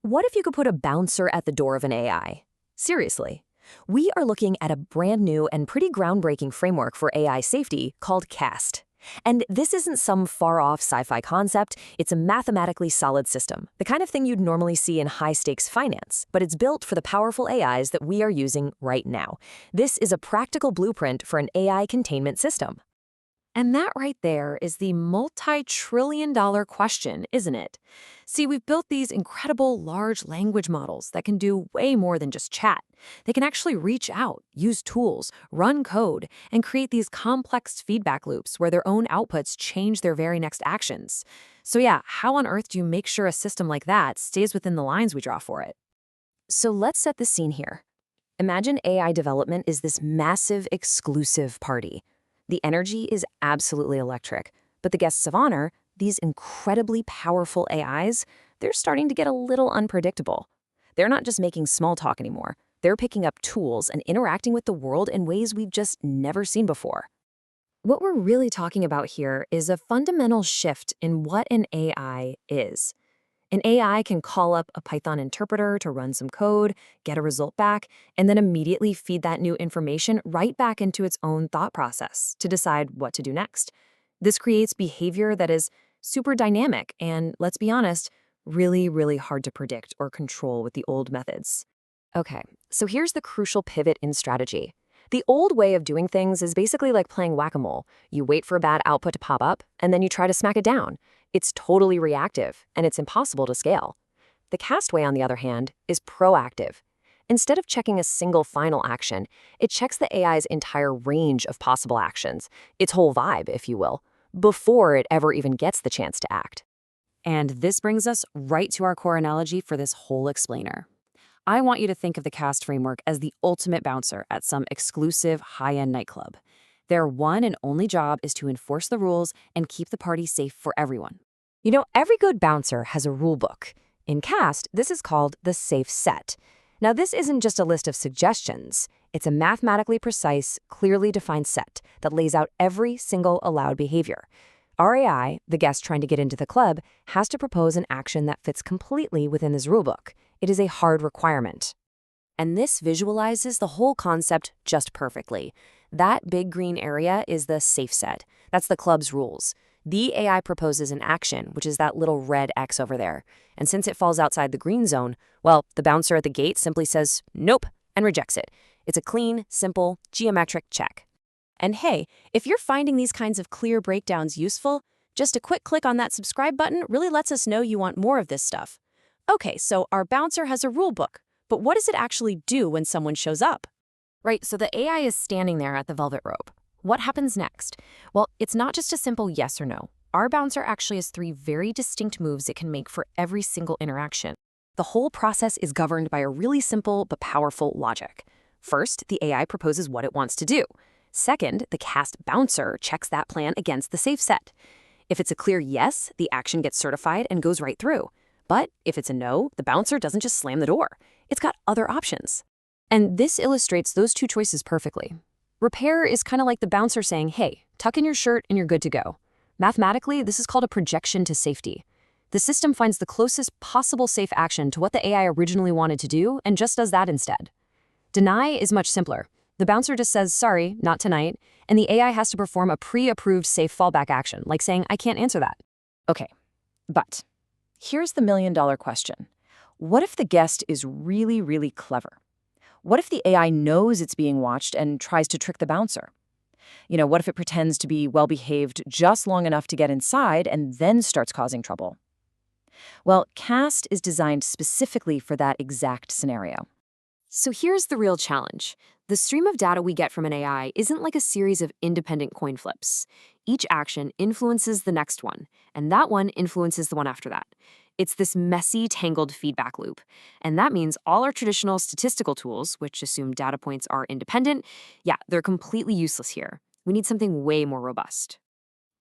What if you could put a bouncer at the door of an AI? Seriously. We are looking at a brand new and pretty groundbreaking framework for AI safety called CAST. And this isn't some far-off sci-fi concept, it's a mathematically solid system, the kind of thing you'd normally see in high-stakes finance, but it's built for the powerful AIs that we are using right now. This is a practical blueprint for an AI containment system. And that right there is the multi-trillion-dollar question, isn't it? See, we've built these incredible large language models that can do way more than just chat. They can actually reach out, use tools, run code, and create these complex feedback loops where their own outputs change their very next actions. So yeah, how on earth do you make sure a system like that stays within the lines we draw for it? So let's set the scene here. Imagine AI development is this massive, exclusive party. The energy is absolutely electric, but the guests of honor, these incredibly powerful AIs, they're starting to get a little unpredictable. They're not just making small talk anymore. They're picking up tools and interacting with the world in ways we've just never seen before. What we're really talking about here is a fundamental shift in what an AI is. An AI can call up a Python interpreter to run some code, get a result back, and then immediately feed that new information right back into its own thought process to decide what to do next. This creates behavior that is super dynamic and, let's be honest, really, really hard to predict or control with the old methods. Okay, so here's the crucial pivot in strategy. The old way of doing things is basically like playing whack-a-mole. You wait for a bad output to pop up, and then you try to smack it down. It's totally reactive, and it's impossible to scale. The CAST way, on the other hand, is proactive. Instead of checking a single final action, it checks the AI's entire range of possible actions, its whole vibe, if you will, before it ever even gets the chance to act. And this brings us right to our core analogy for this whole explainer. I want you to think of the CAST framework as the ultimate bouncer at some exclusive high-end nightclub. Their one and only job is to enforce the rules and keep the party safe for everyone. You know, every good bouncer has a rule book. In CAST, this is called the safe set. Now, this isn't just a list of suggestions. It's a mathematically precise, clearly defined set that lays out every single allowed behavior. Our AI, the guest trying to get into the club, has to propose an action that fits completely within this rulebook. It is a hard requirement. And this visualizes the whole concept just perfectly. That big green area is the safe set. That's the club's rules. The AI proposes an action, which is that little red X over there. And since it falls outside the green zone, well, the bouncer at the gate simply says, nope, and rejects it. It's a clean, simple, geometric check. And hey, if you're finding these kinds of clear breakdowns useful, just a quick click on that subscribe button really lets us know you want more of this stuff. Okay, so our bouncer has a rule book, but what does it actually do when someone shows up? Right, so the AI is standing there at the velvet rope. What happens next? Well, it's not just a simple yes or no. Our bouncer actually has 3 very distinct moves it can make for every single interaction. The whole process is governed by a really simple but powerful logic. First, the AI proposes what it wants to do. Second, the CAST bouncer checks that plan against the safe set. If it's a clear yes, the action gets certified and goes right through. But if it's a no, the bouncer doesn't just slam the door. It's got other options. And this illustrates those 2 choices perfectly. Repair is kind of like the bouncer saying, hey, tuck in your shirt and you're good to go. Mathematically, this is called a projection to safety. The system finds the closest possible safe action to what the AI originally wanted to do and just does that instead. Deny is much simpler. The bouncer just says, sorry, not tonight, and the AI has to perform a pre-approved safe fallback action, like saying, I can't answer that. Okay, but here's the million-dollar question. What if the guest is really, really clever? What if the AI knows it's being watched and tries to trick the bouncer? What if it pretends to be well-behaved just long enough to get inside and then starts causing trouble? Well, CAST is designed specifically for that exact scenario. So here's the real challenge. The stream of data we get from an AI isn't like a series of independent coin flips. Each action influences the next one, and that one influences the one after that. It's this messy, tangled feedback loop. And that means all our traditional statistical tools, which assume data points are independent, they're completely useless here. We need something way more robust.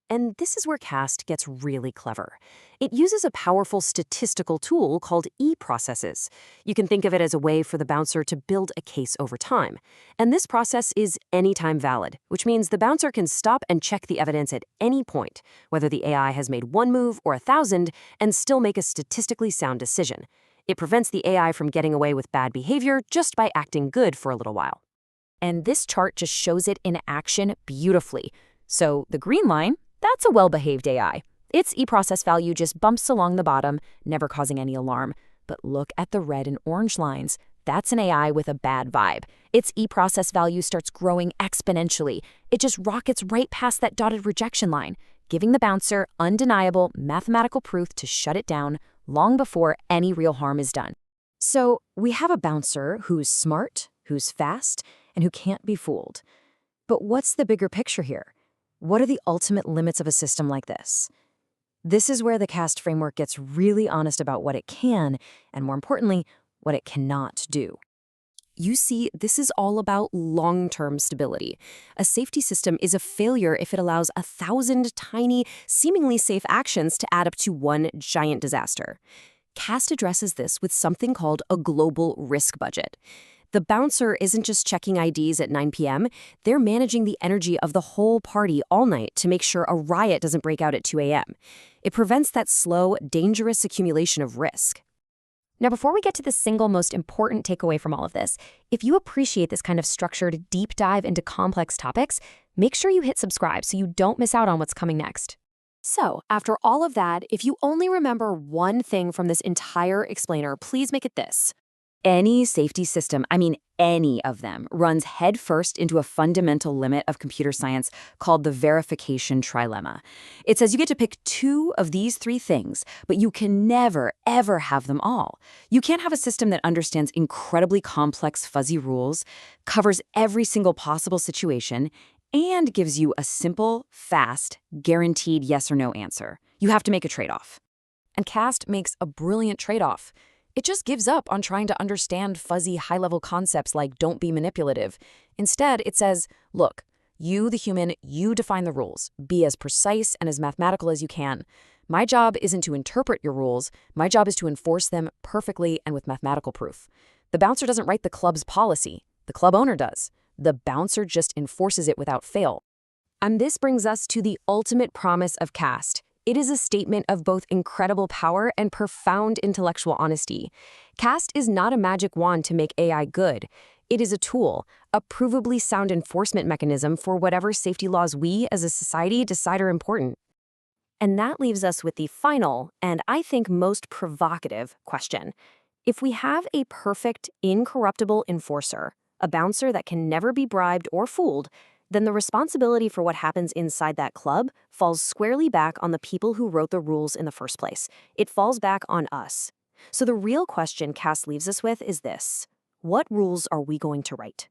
And this is where CAST gets really clever. It uses a powerful statistical tool called e-processes. You can think of it as a way for the bouncer to build a case over time. And this process is anytime valid, which means the bouncer can stop and check the evidence at any point, whether the AI has made one move or 1,000, and still make a statistically sound decision. It prevents the AI from getting away with bad behavior just by acting good for a little while. And this chart just shows it in action beautifully. So the green line, that's a well-behaved AI. Its e-process value just bumps along the bottom, never causing any alarm. But look at the red and orange lines. That's an AI with a bad vibe. Its e-process value starts growing exponentially. It just rockets right past that dotted rejection line, giving the bouncer undeniable mathematical proof to shut it down long before any real harm is done. So we have a bouncer who's smart, who's fast, and who can't be fooled. But what's the bigger picture here? What are the ultimate limits of a system like this? This is where the CAST framework gets really honest about what it can, and more importantly, what it cannot do. You see, this is all about long-term stability. A safety system is a failure if it allows 1,000 tiny, seemingly safe actions to add up to one giant disaster. CAST addresses this with something called a global risk budget. The bouncer isn't just checking IDs at 9 p.m., they're managing the energy of the whole party all night to make sure a riot doesn't break out at 2 a.m. It prevents that slow, dangerous accumulation of risk. Now, before we get to the single most important takeaway from all of this, if you appreciate this kind of structured deep dive into complex topics, make sure you hit subscribe so you don't miss out on what's coming next. So, after all of that, if you only remember one thing from this entire explainer, please make it this. Any safety system, any of them, runs headfirst into a fundamental limit of computer science called the verification trilemma. It says you get to pick two of these three things, but you can never, ever have them all. You can't have a system that understands incredibly complex fuzzy rules, covers every single possible situation, and gives you a simple, fast, guaranteed yes or no answer. You have to make a trade-off. And CAST makes a brilliant trade-off. It just gives up on trying to understand fuzzy, high-level concepts like don't be manipulative. Instead, it says, look, you, the human, you define the rules. Be as precise and as mathematical as you can. My job isn't to interpret your rules. My job is to enforce them perfectly and with mathematical proof. The bouncer doesn't write the club's policy. The club owner does. The bouncer just enforces it without fail. And this brings us to the ultimate promise of CAST. It is a statement of both incredible power and profound intellectual honesty. CAST is not a magic wand to make AI good. It is a tool, a provably sound enforcement mechanism for whatever safety laws we as a society decide are important. And that leaves us with the final, and I think most provocative, question. If we have a perfect, incorruptible enforcer, a bouncer that can never be bribed or fooled, then the responsibility for what happens inside that club falls squarely back on the people who wrote the rules in the first place. It falls back on us. So the real question CAST leaves us with is this: what rules are we going to write?